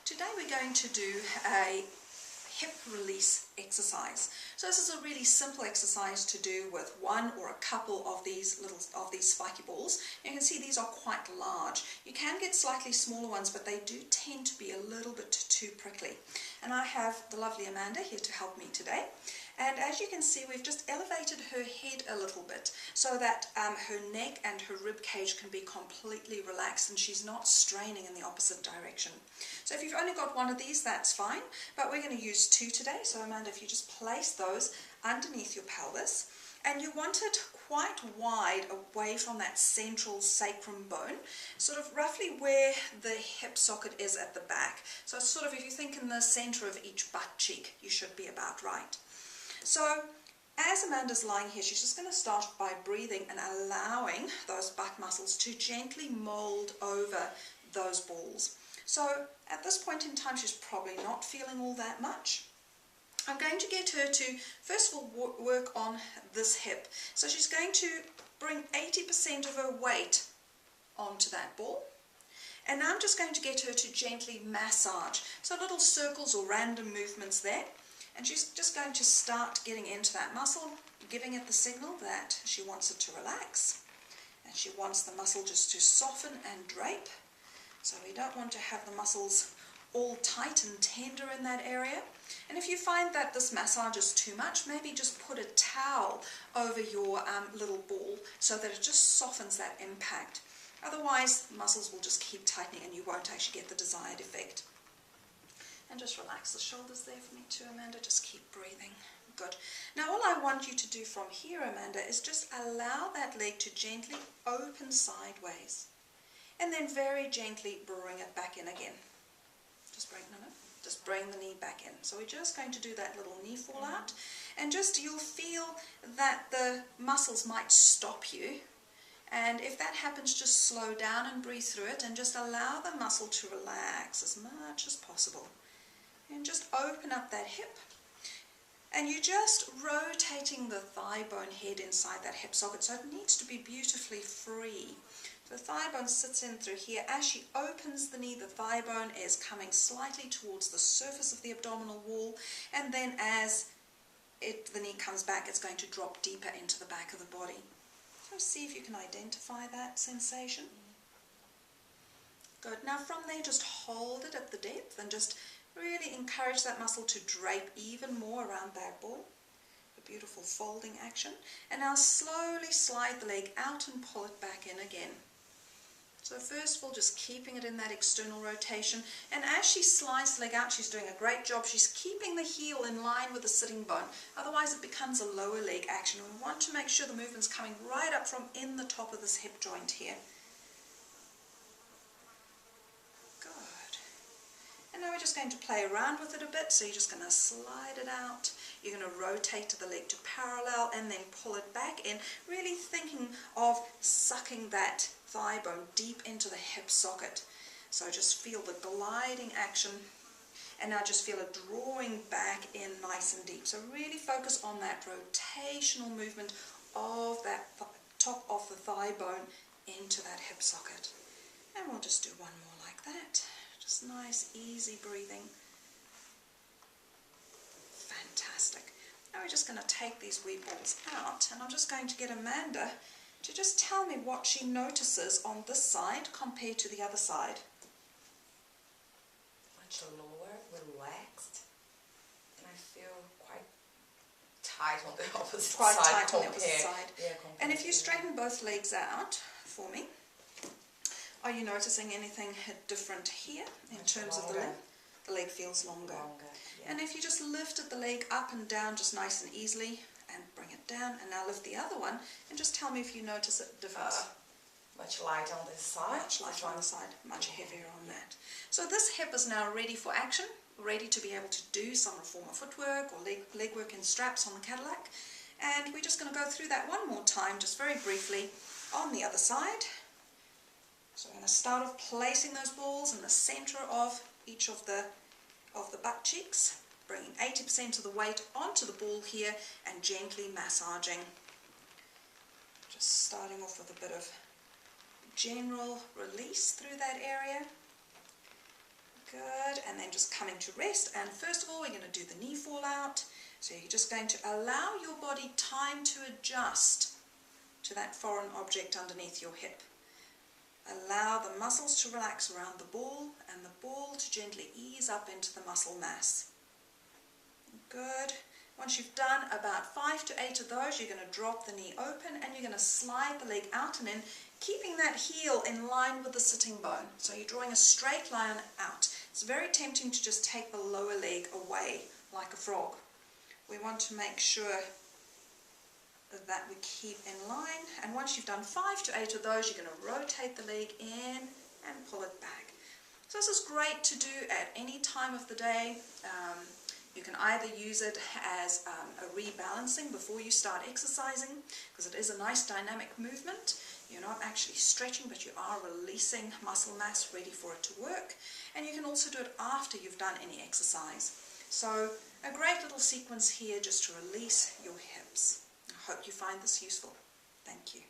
Today we're going to do a hip release exercise. So this is a really simple exercise to do with one or a couple of these spiky balls. You can see these are quite large. You can get slightly smaller ones, but they do tend to be a little bit too prickly. And I have the lovely Amanda here to help me today. And as you can see, we've just elevated her head a little bit so that her neck and her rib cage can be completely relaxed and she's not straining in the opposite direction. So if you've only got one of these, that's fine, but we're going to use two today. So Amanda, if you just place those underneath your pelvis, and you want it quite wide away from that central sacrum bone, sort of roughly where the hip socket is at the back. So sort of if you think in the center of each butt cheek, you should be about right. So as Amanda's lying here, she's just going to start by breathing and allowing those butt muscles to gently mold over those balls. So at this point in time, she's probably not feeling all that much. I'm going to get her to, first of all, work on this hip. So she's going to bring 80% of her weight onto that ball. And now I'm just going to get her to gently massage. So little circles or random movements there. And she's just going to start getting into that muscle, giving it the signal that she wants it to relax. And she wants the muscle just to soften and drape. So we don't want to have the muscles all tight and tender in that area. And if you find that this massage is too much, maybe just put a towel over your little ball so that it just softens that impact. Otherwise, the muscles will just keep tightening and you won't actually get the desired effect. And just relax the shoulders there for me too, Amanda. Just keep breathing. Good. Now all I want you to do from here, Amanda, is just allow that leg to gently open sideways. And then very gently bring it back in again. Just bring the knee back in. So we're just going to do that little knee fall out. And just you'll feel that the muscles might stop you. And if that happens, just slow down and breathe through it and just allow the muscle to relax as much as possible. And just open up that hip. And you're just rotating the thigh bone head inside that hip socket, so it needs to be beautifully free. So the thigh bone sits in through here. As she opens the knee, the thigh bone is coming slightly towards the surface of the abdominal wall, and then as the knee comes back, it's going to drop deeper into the back of the body. So see if you can identify that sensation. Good. Now from there, just hold it at the depth and just really encourage that muscle to drape even more around that ball. A beautiful folding action. And now slowly slide the leg out and pull it back in again. So first of all, just keeping it in that external rotation. And as she slides the leg out, she's doing a great job. She's keeping the heel in line with the sitting bone. Otherwise it becomes a lower leg action. We want to make sure the movement's coming right up from in the top of this hip joint here. And now we're just going to play around with it a bit. So you're just going to slide it out. You're going to rotate the leg to parallel and then pull it back in. Really thinking of sucking that thigh bone deep into the hip socket. So just feel the gliding action. And now just feel it drawing back in nice and deep. So really focus on that rotational movement of that top of the thigh bone into that hip socket. And we'll just do one more like that. Just nice, easy breathing. Fantastic. Now we're just going to take these wee balls out, and I'm just going to get Amanda to just tell me what she notices on this side compared to the other side. Much lower, relaxed, and I feel quite tight on the opposite side. Quite tight on the opposite side. Yeah, and if you straighten both legs out for me, are you noticing anything different here in terms of the leg? The leg feels longer. Yeah. And if you just lifted the leg up and down just nice and easily and bring it down, and now lift the other one and just tell me if you notice a difference. Much lighter on this side. Much lighter on the side, much heavier on that. So this hip is now ready for action, ready to be able to do some reformer footwork or leg work in straps on the Cadillac. And we're just going to go through that one more time, just very briefly, on the other side. So we're going to start off placing those balls in the center of each of the butt cheeks, bringing 80% of the weight onto the ball here and gently massaging. Just starting off with a bit of general release through that area. Good, and then just coming to rest, and first of all we're going to do the knee fall out. So you're just going to allow your body time to adjust to that foreign object underneath your hip. Allow the muscles to relax around the ball and the ball to gently ease up into the muscle mass. Good. Once you've done about 5 to 8 of those, you're going to drop the knee open and you're going to slide the leg out and in, keeping that heel in line with the sitting bone. So you're drawing a straight line out. It's very tempting to just take the lower leg away like a frog. We want to make sure that we keep in line, and once you've done 5 to 8 of those, you're going to rotate the leg in and pull it back. So this is great to do at any time of the day. You can either use it as a rebalancing before you start exercising, because it is a nice dynamic movement. You're not actually stretching, but you are releasing muscle mass ready for it to work. And you can also do it after you've done any exercise. So a great little sequence here just to release your hips. I hope you find this useful. Thank you.